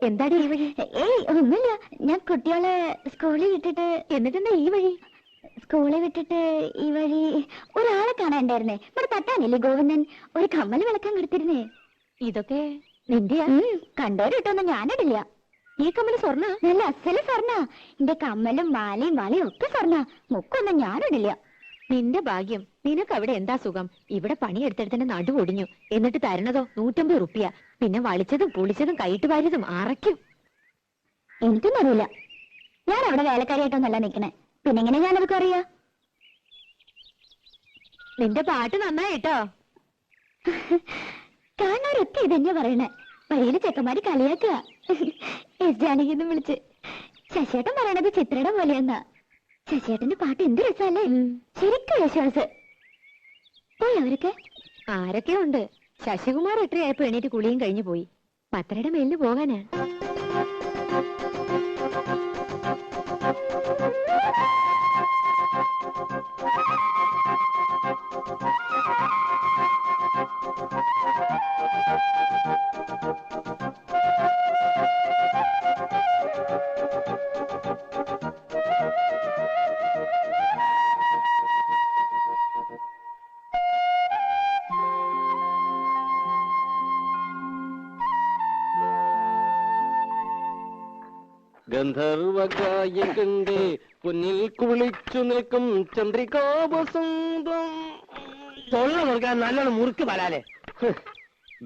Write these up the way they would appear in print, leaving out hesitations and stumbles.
എന്താടി ഈ വഴി? ഏയ് ഒന്നുമില്ല, ഞാൻ കുട്ടികളെ സ്കൂളിൽ വിട്ടിട്ട്. എന്നിട്ടെന്താ ഈ വഴി? സ്കൂളിൽ വിട്ടിട്ട് ഈ വഴി ഒരാളെ കാണാണ്ടായിരുന്നേ. ഇവിടെ തട്ടാനില്ലേ ഗോവിന്ദൻ, ഒരു കമ്മൽ വിളക്കാൻ കൊടുത്തിരുന്നേ. ഇതൊക്കെ നിന്റെയാ? കണ്ടോരിട്ടൊന്നും ഞാനിടില്ല. ഈ കമ്മല് സ്വർണ്ണ? നല്ല അസല് സ്വർണ്ണ. എന്റെ കമ്മലും മാലയും വളയും ഒക്കെ സ്വർണ്ണ. മുക്കൊന്നും ഞാനിടില്ല. നിന്റെ ഭാഗ്യം. നിനക്ക് അവിടെ എന്താ സുഖം? ഇവിടെ പണിയെടുത്തെടുത്തിന്റെ നടു ഒടിഞ്ഞു. എന്നിട്ട് തരണതോ 150 റുപ്യ. പിന്നെ വളിച്ചതും പുളിച്ചതും കൈയിട്ട് വാരിയതും അറയ്ക്കും. എനിക്കൊന്നും അറിയില്ല. ഞാൻ അവിടെ വേലക്കാരിയായിട്ടൊന്നല്ല നിക്കണേ. പിന്നെങ്ങനെ ഞാനതൊക്കെ അറിയാ? നിന്റെ പാട്ട് നന്നായിട്ടോ. കാണാറൊക്കെ ഇതന്നെ പറയണേ. വഴിയില് ചെക്കന്മാര് കളിയാക്കുക. ജാനകിന്ന് വിളിച്ച്. ശശിയേട്ടൻ പറയണത് ചിത്രയുടെ പോലെയെന്നാ. ശശിയേട്ടന്റെ പാട്ട് എന്ത് രസമല്ലേ, ശരിക്കും വിശ്വാസ്. പോയി അവരൊക്കെ? ആരൊക്കെ ഉണ്ട്. ശശികുമാർ എത്രയായപ്പോ എണീറ്റ് കുളിയും കഴിഞ്ഞു പോയി. പത്രയുടെ മേലിന് പോകാനാ. ഗന്ധർവഗായകന്റെ പൊന്നിൽ കുളിച്ചു നിൽക്കും ചന്ദ്രികാവസന്തം. തൊള്ള മുറുക്കാൻ നല്ലോണം മുറുക്ക് വരാലേ.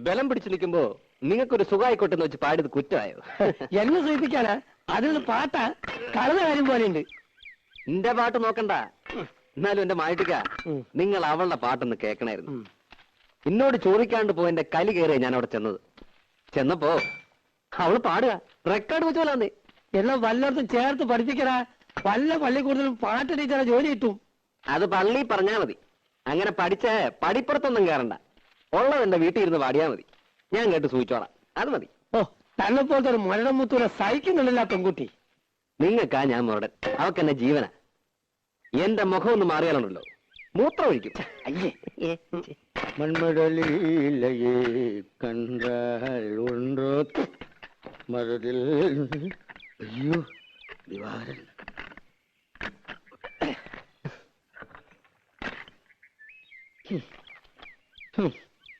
ബലം പിടിച്ചു നിൽക്കുമ്പോ നിങ്ങൾക്കൊരു സുഖമായിക്കോട്ടെ എന്ന് വെച്ച് പാടിയത് കുറ്റമായോ? എന്നെ സൂചിപ്പിക്കാനാ? അതിന് പാട്ടാ കളന്ന കാര്യം പോലെയുണ്ട്. എന്റെ പാട്ട് നോക്കണ്ട. എന്നാലും എന്റെ മായിട്ടിക്ക, നിങ്ങൾ അവളുടെ പാട്ടൊന്ന് കേൾക്കണായിരുന്നു. എന്നോട് ചോദിക്കാണ്ട് പോയി എന്റെ കലി കയറിയ ഞാൻ അവിടെ ചെന്നപ്പോ അവള് പാടുക റെക്കോർഡ് വെച്ച് പോലാന്നേ. എല്ലാം വല്ലയിടത്തും ചേർത്ത് പഠിപ്പിക്കടാ. വല്ല പള്ളിക്കൂടുതലും പാട്ട് ടീച്ചറെ ജോലി കിട്ടും. അത് പള്ളി പറഞ്ഞാ മതി. അങ്ങനെ പഠിച്ച പടിപ്പുറത്തൊന്നും കയറണ്ട. ഉള്ളത് എന്റെ വീട്ടിൽ ഇരുന്ന് പാടിയാ മതി. ഞാൻ കേട്ട് സൂചിച്ചോളാം. അത് മതി. ഓ, തന്നെപ്പോലത്തെ ഒരു മരണം മുത്തൂരെ സഹിക്കുന്നുണ്ടല്ല പെൺകുട്ടി. നിങ്ങൾക്കാ ഞാൻ മുരടൻ, അവക്ക് എന്നെ ജീവന. എന്റെ മുഖം ഒന്ന് മാറിയാലുണ്ടല്ലോ മൂത്രം ഒഴിക്കും. മൺമടലിലയെ കണ്ടാൽ ഒன்றോ മരതിൽ. അയ്യോ ദിവാരൻ.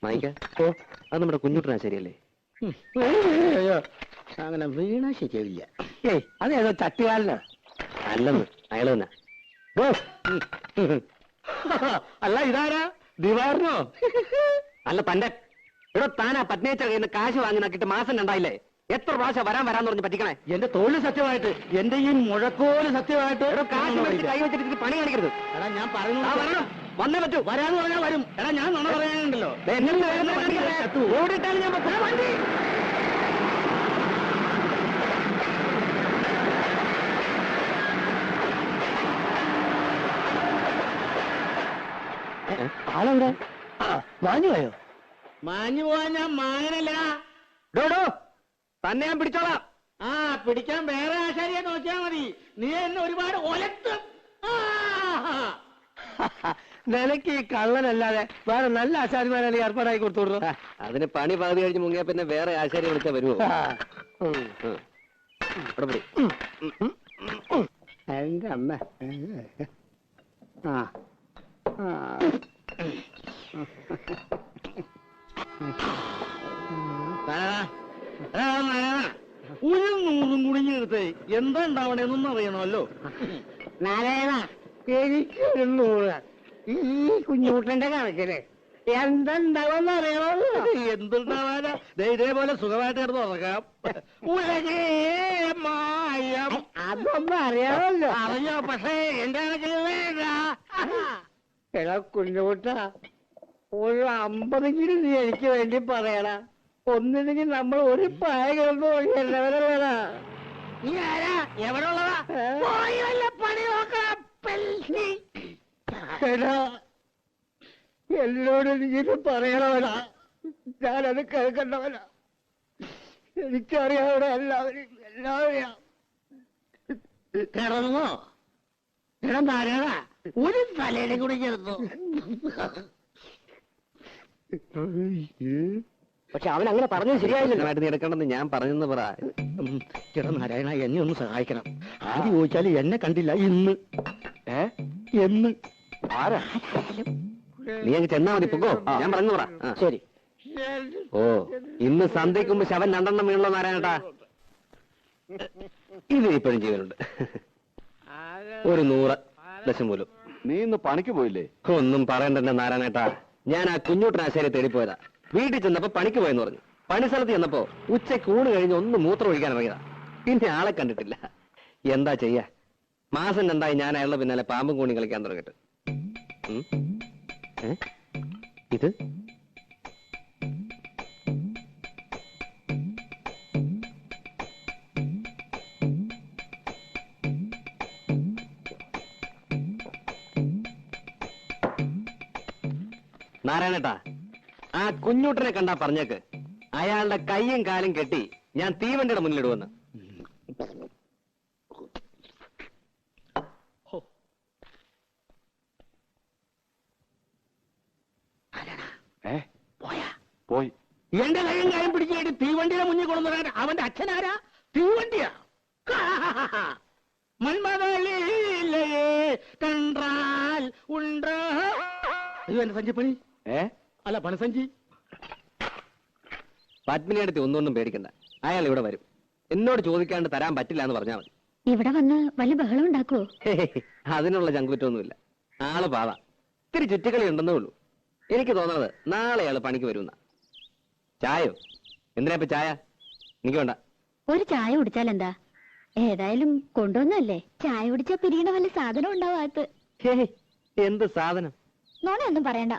മായിക്ക, ഓ അത് നമ്മുടെ കുഞ്ഞുട്ടനാ ശരിയല്ലേ? അങ്ങനെ വീണ ശരിയാവില്ല. ഏയ് അതേതോ ചട്ടുകാലനാ. അല്ലെന്ന് അയാൾ തന്നെ. അല്ല ഇതാരാ? ദിവാറിനോ? അല്ല തന്റെ. ഇവിടെ താനാ പത്നിയച്ച കയ്യിൽ നിന്ന് കാശ് വാങ്ങി നോക്കിയിട്ട് മാസം രണ്ടായില്ലേ? എത്ര പ്രാവശ്യം വരാന്ന് പറഞ്ഞ് പറ്റിക്കണേ? എന്റെ തൊഴിൽ സത്യമായിട്ട്, എന്റെ ഈ മുഴക്കോല് സത്യമായിട്ട്. കാശ് മേടിച്ച് കൈ വെച്ചിട്ട് പണി കാണിക്കരുത്. എടാ ഞാൻ പറഞ്ഞു വന്നേ പറ്റൂ. വരാന്ന് പറഞ്ഞാൽ വരും. എടാ ഞാൻ നുണ പറയാനുണ്ടല്ലോ. ഓടിയിട്ടാലും ഞാൻ വണ്ടി. ആളെവിടെ? മാഞ്ഞു പോയോ? മാഞ്ഞു പോവാൻ ഞാൻ മാങ്ങനല്ല. ഡോഡോ തന്നെ ഞാൻ പിടിച്ചോളാം. ആ പിടിക്കാൻ വേറെ ആശാരിയെ നോക്കിയാ മതി. നീ എന്നെ ഒരുപാട് ഒലത്തും. നിനക്ക് ഈ കള്ളനല്ലാതെ വേറെ നല്ല ആശാരിമാരെ ഏർപ്പാടായി കൊടുത്തോളൂ. അതിന് പണി പകുതി കഴിഞ്ഞ് മുങ്ങിയ പിന്നെ വേറെ ആശാരി വിളിച്ചാൽ വരുമോ? എന്റെ അമ്മ. ആ ഒരു 100 കുടിഞ്ഞെടുത്ത് എന്താ ഉണ്ടാവണേന്നൊന്നും അറിയണമല്ലോ. നാരായണ, എനിക്കൊരു 100 ഈ കുഞ്ഞൂട്ടന്റെ കണക്കില് എന്തുണ്ടാവുമെന്ന് അറിയണമല്ലോ. എന്തുണ്ടാവാനാ? ഇതേപോലെ സുഖമായിട്ട് കിടന്ന് ഉറങ്ങാം. ഉലകേ മായം. അതൊന്നും അറിയാമല്ലോ. അറിയോ? പക്ഷേ എന്റെ കണക്കിൽ വേണ്ട. എടാ കുഞ്ഞൂട്ട, ഒരു 50 നീ എനിക്ക് വേണ്ടി പറയണ. ഒന്നില്ലെങ്കിൽ നമ്മൾ ഒരു പായ കിടന്നു എല്ലാവരും വേണ. നീ ആരാ? എവിടെ ഉള്ളതാ? പോയി വല്ല പണി നോക്കാം. എടാ എന്നോട് നീ പറയണവനാ. ഞാനത് കേൾക്കണ്ടവനാ. എനിക്കറിയാവിടെ എല്ലാവരെയും. കിടന്നോ? കിടന്നാരാ? ഒരു തലയുടെ കൂടി ചേർന്നു. പക്ഷെ അവൻ അങ്ങനെ പറഞ്ഞത് ശരിയായില്ലല്ലോ. നീ എടുക്കണമെന്ന് ഞാൻ പറഞ്ഞെന്ന് പറ. ചേട്ടാ നാരായണ, എന്നെ ഒന്ന് സഹായിക്കണം. ആദ്യം ചോദിച്ചാല് എന്നെ കണ്ടില്ല ഇന്ന്. എന്ന് ആരാ? നീ അങ്ങ് ചെന്നാ മതി, പൊക്കോ. ഞാൻ പറഞ്ഞു പറ. ശരി. ഓ, ഇന്ന് സന്ധ്യയ്ക്ക് മുമ്പ് ശവൻ 2 വീണല്ലോ നാരായണേട്ടാ. ഇത് ഇപ്പോഴും ജീവനുണ്ട്. ഒരു 100 ദശമൂലം. നീ ഇന്ന് പണിക്ക് പോയില്ലേ? ഒന്നും പറയണ്ടെന്നെ നാരായണേട്ടാ. ഞാൻ ആ കുഞ്ഞൂട്ടനാശാരി തേടിപ്പോയതാ. വീട്ടിൽ ചെന്നപ്പോ പണിക്ക് പോയെന്ന് പറഞ്ഞു. പണി സ്ഥലത്ത് ചെന്നപ്പോ ഉച്ചയ്ക്ക് ഊണ് കഴിഞ്ഞ് ഒന്ന് മൂത്രം ഒഴിക്കാൻ ഇറങ്ങിയതാ. പിന്നെ ആളെ കണ്ടിട്ടില്ല. എന്താ ചെയ്യാ, മാസം 2 ഞാൻ അയാളുടെ പിന്നാലെ പാമ്പും കൂണി കളിക്കാൻ തുടങ്ങിട്ട്. ഇത് നാരായണേട്ടാ, ആ കുഞ്ഞൂട്ടനെ കണ്ടാ പറഞ്ഞേക്ക് അയാളുടെ കൈയും കാലും കെട്ടി ഞാൻ തീവണ്ടിയുടെ മുന്നിലിടുവെന്ന്. പോയി. എന്റെ കൈയും കാര്യം പിടിച്ചിട്ട് തീവണ്ടിയുടെ മുന്നിൽ കൊണ്ടുവരാൻ അവന്റെ അച്ഛനാരാ? തീവണ്ടിയാ? മന്മതലേ കണ്ടാൽ ഉണ്ട. അയ്യോ, എന്റെ സഞ്ചിപ്പണി. അല്ല, പണസഞ്ചി. പത്മിനിയടുത്ത് ഒന്നും പേടിക്കണ്ട. അയാൾ ഇവിടെ വരും. എന്നോട് ചോദിക്കാണ്ട് തരാൻ പറ്റില്ല എന്ന് പറഞ്ഞാൽ മതി. ഇവിടെ വന്ന് വല്ല ബഹളം ഉണ്ടാക്കുവോ? അതിനുള്ള ചങ്കുറ്റൊന്നുമില്ല. ആള് പാവ. ഇത്തിരി ചുറ്റിക്കളി ഉണ്ടെന്നേ ഉള്ളൂ. എനിക്ക് തോന്നുന്നത് നാളെ അയാൾ പണിക്ക് വരുന്ന. ചായോ? എന്തിനാ ഇപ്പൊ ചായ? എനിക്ക് വേണ്ട. ഒരു ചായ കുടിച്ചാൽ എന്താ? ഏതായാലും കൊണ്ടുവന്നല്ലേ. ചായ കുടിച്ചാ പിരിയണ വല്ല സാധനം ഉണ്ടാവാത്ത. എന്ത് സാധനം? നോണയൊന്നും പറയണ്ട.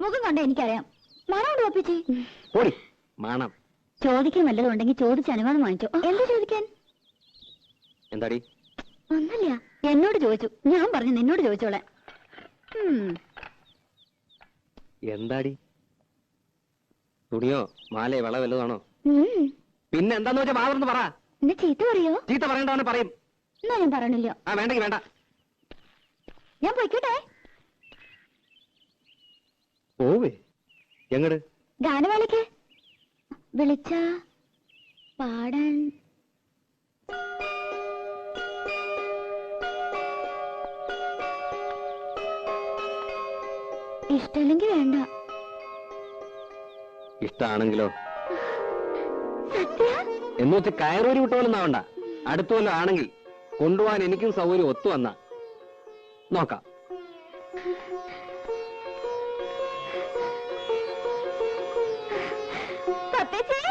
മുഖം കണ്ട എനിക്കറിയാം. മണം ഒപ്പിച്ചേ. ഓടി മണം. ചോദിക്കാൻ വല്ലതും ഉണ്ടെങ്കിൽ ചോദിച്ച് അനുവാദം വാങ്ങിച്ചോ. എന്താ ചോദിക്കാൻ? എന്താടി? ഒന്നല്ല, എന്നോട് ചോദിച്ചു. ഞാൻ പറഞ്ഞു നിന്നോട് ചോദിച്ചോളെ. എന്താടി? തുണിയോ മാലയോ വള വല്ലതാണോ? പിന്നെ എന്താന്ന് വെച്ചാ മാതർന്ന് പറ. എന്നെ ചീത്ത പറയോ? ചീത്ത പറയണ്ടവനെ പറയും. എന്നാ ഞാൻ പറയണില്ല. ആ, വേണ്ടെങ്കി വേണ്ട. ഞാൻ പോയിക്കോട്ടെ. പോവേ? എങ്ങട്? ഗാനമേളയ്ക്ക്. വിളിച്ച പാടാൻ. ഇഷ്ടല്ലെങ്കിൽ വേണ്ട. ഇഷ്ടാണെങ്കിലോ? സത്യ? എന്ന് വെച്ച് കയറൂരി വിട്ടോലെന്നാവണ്ട. അടുത്തോല്ലോ ആണെങ്കിൽ കൊണ്ടുപോകാൻ എനിക്കും സൗകര്യം ഒത്തു വന്നാ നോക്കാം. സത്യച്ചേ?